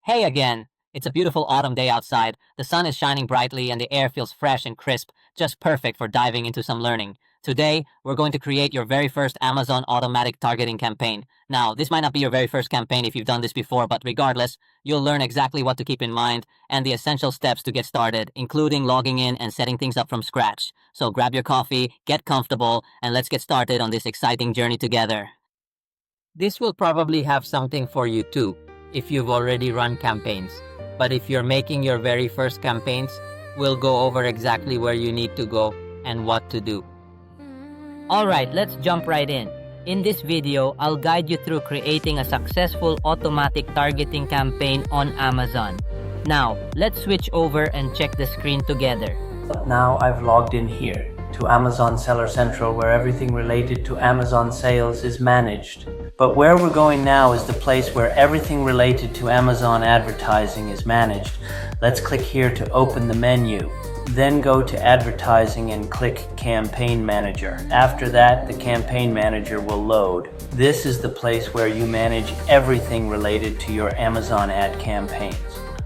Hey again! It's a beautiful autumn day outside. The sun is shining brightly and the air feels fresh and crisp, just perfect for diving into some learning. Today, we're going to create your very first Amazon automatic targeting campaign. Now, this might not be your very first campaign if you've done this before, but regardless, you'll learn exactly what to keep in mind and the essential steps to get started, including logging in and setting things up from scratch. So grab your coffee, get comfortable, and let's get started on this exciting journey together. This will probably have something for you too, if you've already run campaigns. But if you're making your very first campaigns, we'll go over exactly where you need to go and what to do. Alright, let's jump right in. In this video, I'll guide you through creating a successful automatic targeting campaign on Amazon. Now, let's switch over and check the screen together. Now I've logged in here to Amazon Seller Central, where everything related to Amazon sales is managed. But where we're going now is the place where everything related to Amazon advertising is managed. Let's click here to open the menu. Then go to Advertising and click Campaign Manager. After that, the Campaign Manager will load. This is the place where you manage everything related to your Amazon ad campaigns.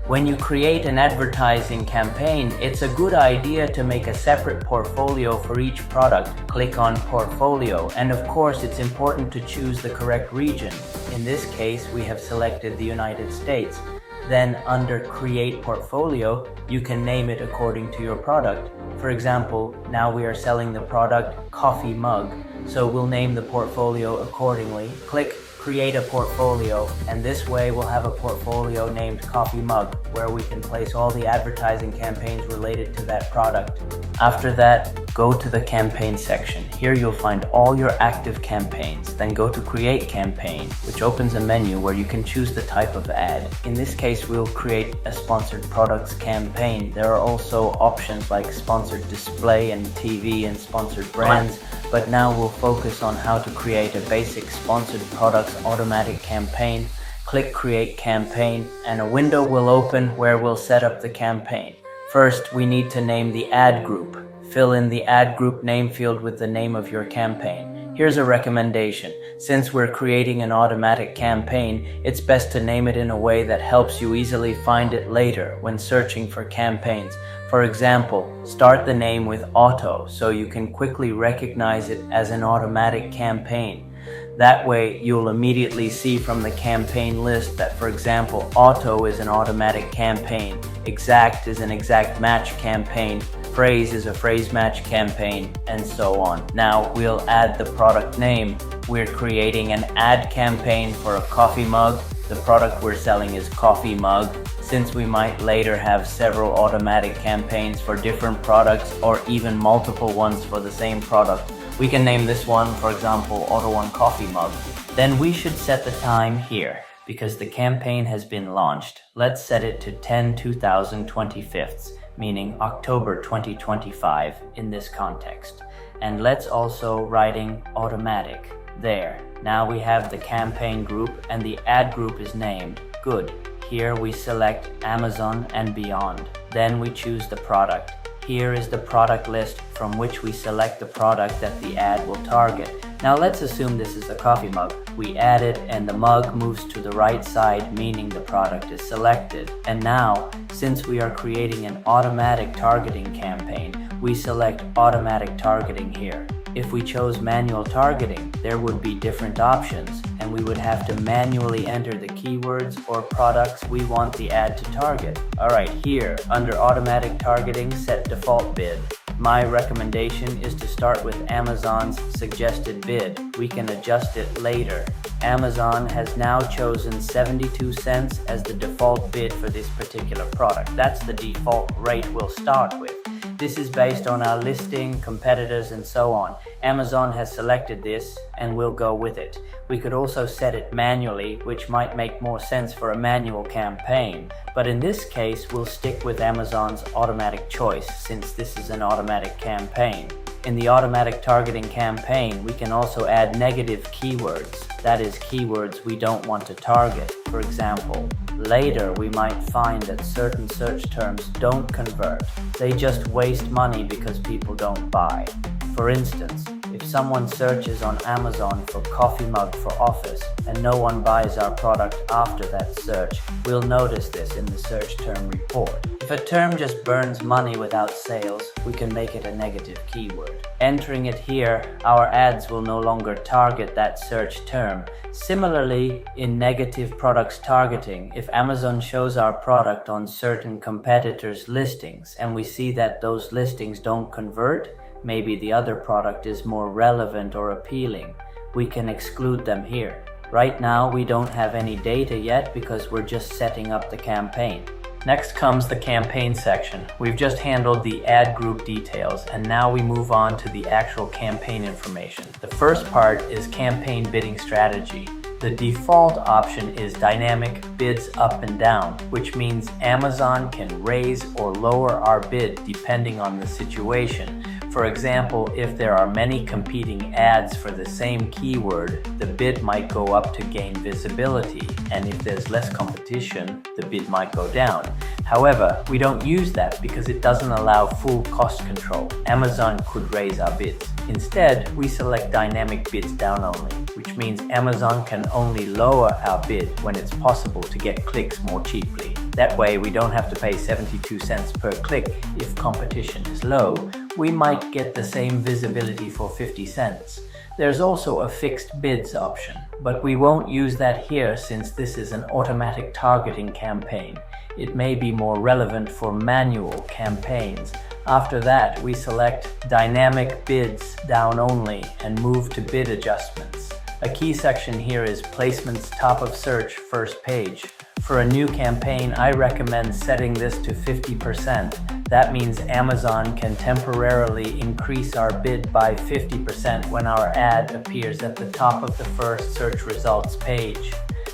When you create an advertising campaign, it's a good idea to make a separate portfolio for each product. Click on Portfolio, and of course it's important to choose the correct region. In this case, we have selected the United States. Then under Create Portfolio, you can name it according to your product. For example, now we are selling the product Coffee Mug, so we'll name the portfolio accordingly. Click Create a Portfolio, and this way we'll have a portfolio named Coffee Mug where we can place all the advertising campaigns related to that product. After that, go to the campaign section. Here you'll find all your active campaigns. Then go to Create Campaign, which opens a menu where you can choose the type of ad. In this case, we'll create a sponsored products campaign. There are also options like sponsored display and TV and sponsored brands. But now we'll focus on how to create a basic sponsored products automatic campaign. Click Create Campaign, and a window will open where we'll set up the campaign. First, we need to name the ad group. Fill in the ad group name field with the name of your campaign. Here's a recommendation. Since we're creating an automatic campaign, it's best to name it in a way that helps you easily find it later when searching for campaigns. For example, start the name with Auto so you can quickly recognize it as an automatic campaign. That way, you'll immediately see from the campaign list that, for example, Auto is an automatic campaign, Exact is an exact match campaign, Phrase is a phrase match campaign, and so on. Now we'll add the product name. We're creating an ad campaign for a coffee mug. The product we're selling is Coffee Mug. Since we might later have several automatic campaigns for different products or even multiple ones for the same product, we can name this one, for example, Auto One Coffee Mug. Then we should set the time here because the campaign has been launched. Let's set it to 10/2025, meaning October 2025 in this context. And let's also writing automatic. There. Now we have the campaign group and the ad group is named. Good. Here we select Amazon and beyond. Then we choose the product. Here is the product list from which we select the product that the ad will target. Now let's assume this is a coffee mug. We add it and the mug moves to the right side, meaning the product is selected. And now, since we are creating an automatic targeting campaign, we select automatic targeting here. If we chose manual targeting, there would be different options, and we would have to manually enter the keywords or products we want the ad to target. Alright, here, under automatic targeting, set default bid. My recommendation is to start with Amazon's suggested bid. We can adjust it later. Amazon has now chosen 72 cents as the default bid for this particular product. That's the default rate we'll start with. This is based on our listing, competitors, and so on. Amazon has selected this and we'll go with it. We could also set it manually, which might make more sense for a manual campaign. But in this case, we'll stick with Amazon's automatic choice since this is an automatic campaign. In the automatic targeting campaign, we can also add negative keywords. That is, keywords we don't want to target. For example, later we might find that certain search terms don't convert. They just waste money because people don't buy. For instance, if someone searches on Amazon for coffee mug for office and no one buys our product after that search, we'll notice this in the search term report. If a term just burns money without sales, we can make it a negative keyword. Entering it here, our ads will no longer target that search term. Similarly, in negative products targeting, if Amazon shows our product on certain competitors' listings and we see that those listings don't convert, maybe the other product is more relevant or appealing, we can exclude them here. Right now, we don't have any data yet because we're just setting up the campaign. Next comes the campaign section. We've just handled the ad group details and now we move on to the actual campaign information. The first part is campaign bidding strategy. The default option is dynamic bids up and down, which means Amazon can raise or lower our bid depending on the situation. For example, if there are many competing ads for the same keyword, the bid might go up to gain visibility, and if there's less competition, the bid might go down. However, we don't use that because it doesn't allow full cost control. Amazon could raise our bids. Instead, we select dynamic bids down only, which means Amazon can only lower our bid when it's possible to get clicks more cheaply. That way, we don't have to pay 72 cents per click if competition is low. We might get the same visibility for 50 cents. There's also a fixed bids option, but we won't use that here since this is an automatic targeting campaign. It may be more relevant for manual campaigns. After that, we select dynamic bids down only and move to bid adjustments. A key section here is placements top of search first page. For a new campaign, I recommend setting this to 50%. That means Amazon can temporarily increase our bid by 50% when our ad appears at the top of the first search results page.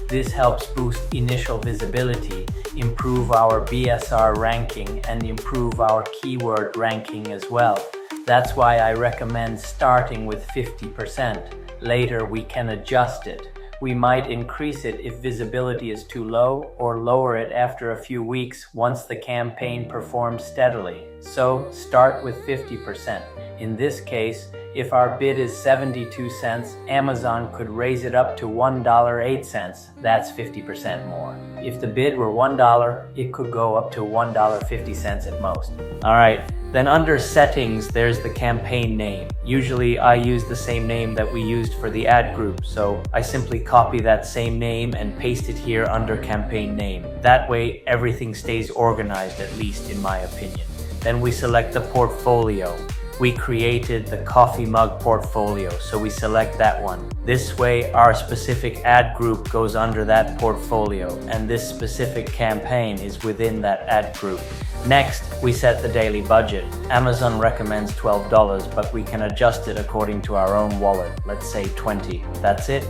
This helps boost initial visibility, improve our BSR ranking, and improve our keyword ranking as well. That's why I recommend starting with 50%. Later, we can adjust it. We might increase it if visibility is too low or lower it after a few weeks once the campaign performs steadily. So start with 50%. In this case, if our bid is 72 cents, Amazon could raise it up to $1.08. That's 50% more. If the bid were $1, it could go up to $1.50 at most. All right, then under settings, there's the campaign name. Usually I use the same name that we used for the ad group, so I simply copy that same name and paste it here under campaign name. That way, everything stays organized, at least in my opinion. Then we select the portfolio. We created the coffee mug portfolio, so we select that one. This way, our specific ad group goes under that portfolio, and this specific campaign is within that ad group. Next, we set the daily budget. Amazon recommends $12, but we can adjust it according to our own wallet. Let's say $20. That's it.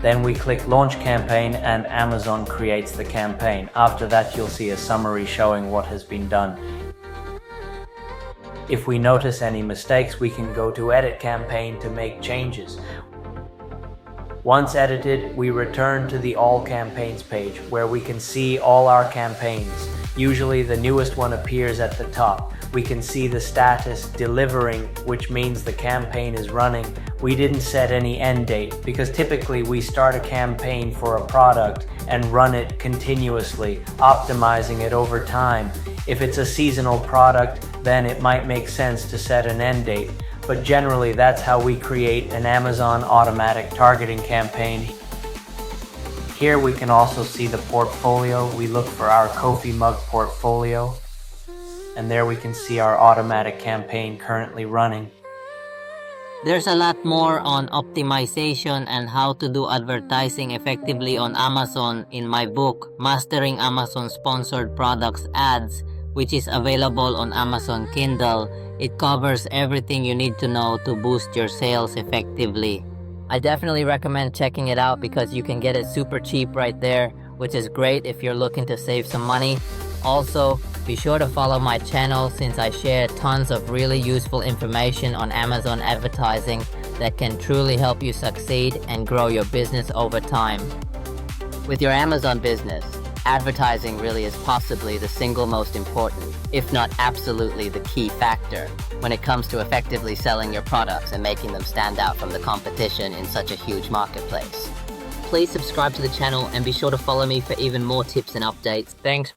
Then we click Launch Campaign and Amazon creates the campaign. After that, you'll see a summary showing what has been done. If we notice any mistakes, we can go to Edit Campaign to make changes. Once edited, we return to the All Campaigns page where we can see all our campaigns. Usually the newest one appears at the top. We can see the status delivering, which means the campaign is running. We didn't set any end date because typically we start a campaign for a product and run it continuously, optimizing it over time. If it's a seasonal product, then it might make sense to set an end date. But generally, that's how we create an Amazon automatic targeting campaign. Here we can also see the portfolio. We look for our coffee mug portfolio. And there we can see our automatic campaign currently running. There's a lot more on optimization and how to do advertising effectively on Amazon in my book, Mastering Amazon Sponsored Products Ads, which is available on Amazon Kindle. It covers everything you need to know to boost your sales effectively. I definitely recommend checking it out because you can get it super cheap right there, which is great if you're looking to save some money. Also, be sure to follow my channel since I share tons of really useful information on Amazon advertising that can truly help you succeed and grow your business over time. With your Amazon business, Advertising really is possibly the single most important, if not absolutely the key factor, when it comes to effectively selling your products and making them stand out from the competition in such a huge marketplace. Please subscribe to the channel and be sure to follow me for even more tips and updates. Thanks.